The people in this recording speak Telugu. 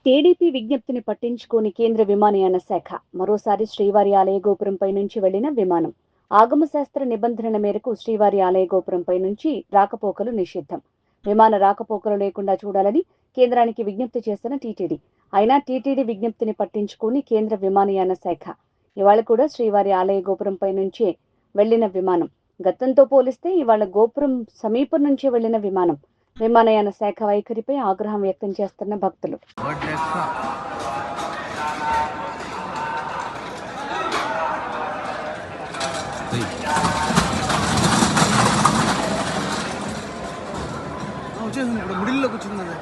టీడీపీ విజ్ఞప్తిని పట్టించుకోని కేంద్ర విమానయాన శాఖ మరోసారి శ్రీవారి ఆలయ గోపురంపై నుంచి వెళ్లిన విమానం. ఆగమశాస్త్ర నిబంధనల మేరకు శ్రీవారి ఆలయ గోపురంపై నుంచి రాకపోకలు నిషిద్ధం. విమాన రాకపోకలు లేకుండా చూడాలని కేంద్రానికి విజ్ఞప్తి చేసిన టీటీడీ. అయినా టీటీడీ విజ్ఞప్తిని పట్టించుకోని కేంద్ర విమానయాన శాఖ ఇవాళ కూడా శ్రీవారి ఆలయ గోపురంపై నుంచే వెళ్లిన విమానం. గతంతో పోలిస్తే ఇవాళ గోపురం సమీపం నుంచి వెళ్లిన విమానం. విమానయాన శాఖ వైఖరిపై ఆగ్రహం వ్యక్తం చేస్తున్న భక్తులు. మిడిల్లో కూర్చున్నది.